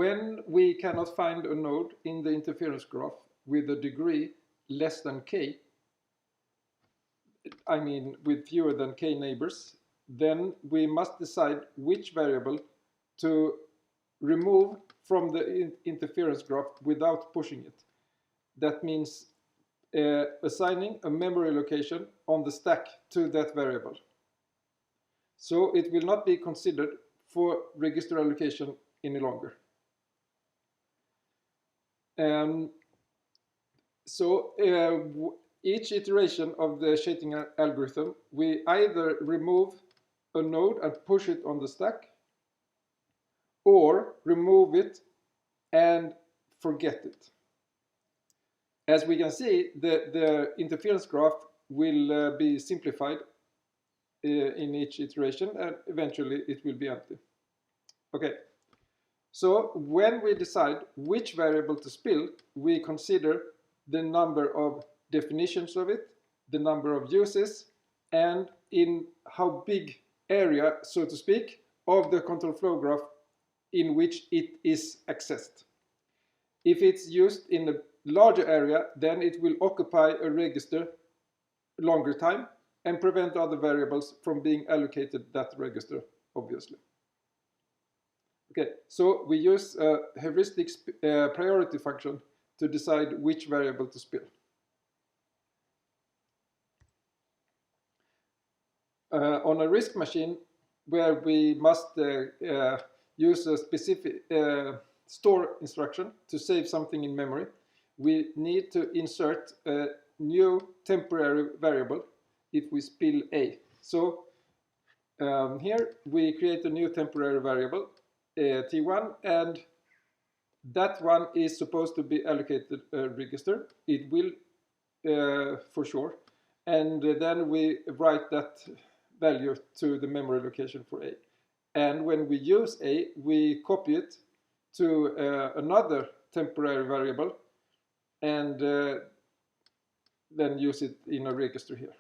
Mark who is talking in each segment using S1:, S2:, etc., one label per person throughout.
S1: when we cannot find a node in the interference graph with a degree less than k, I mean with fewer than k neighbors, then we must decide which variable to remove from the interference graph without pushing it. That means assigning a memory location on the stack to that variable. So it will not be considered for register allocation any longer. Each iteration of the shading algorithm, we either remove a node and push it on the stack, or remove it and forget it. As we can see, the interference graph will be simplified in each iteration, and eventually it will be empty. Okay, so when we decide which variable to spill, we consider the number of definitions of it, the number of uses, and in how big area, so to speak, of the control flow graph in which it is accessed. If it's used in a larger area, then it will occupy a register longer time and prevent other variables from being allocated that register, obviously. Okay, so we use a heuristic priority function to decide which variable to spill. On a RISC machine, where we must use a specific store instruction to save something in memory, we need to insert a new temporary variable if we spill A. So here we create a new temporary variable, T1, and that one is supposed to be allocated a register. It will for sure. And then we write that value to the memory location for A. And when we use A, we copy it to another temporary variable and then use it in a register here.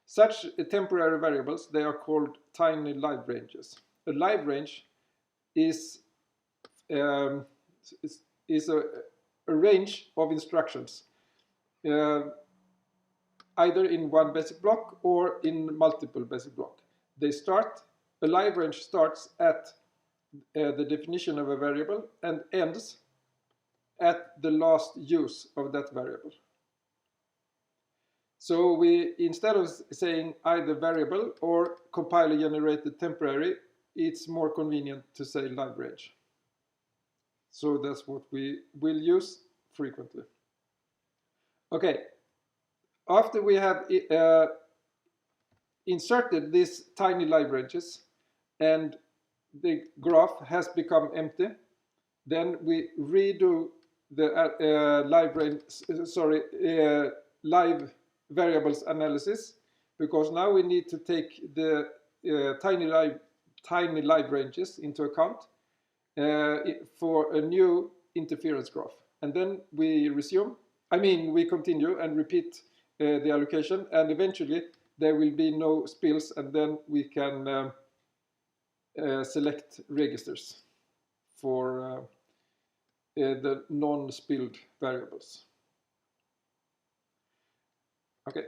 S1: Such temporary variables, they are called tiny live ranges. A live range is a range of instructions, either in one basic block or in multiple basic blocks. A live range starts at the definition of a variable and ends at the last use of that variable. So we, instead of saying either variable or compiler generated temporary, it's more convenient to say live range. So that's what we will use frequently. Okay, after we have inserted these tiny live ranges and the graph has become empty, then we redo the live variables analysis, because now we need to take the tiny live ranges into account for a new interference graph. And then we we continue and repeat the allocation, and eventually there will be no spills, and then we can select registers for the non-spilled variables. Okay.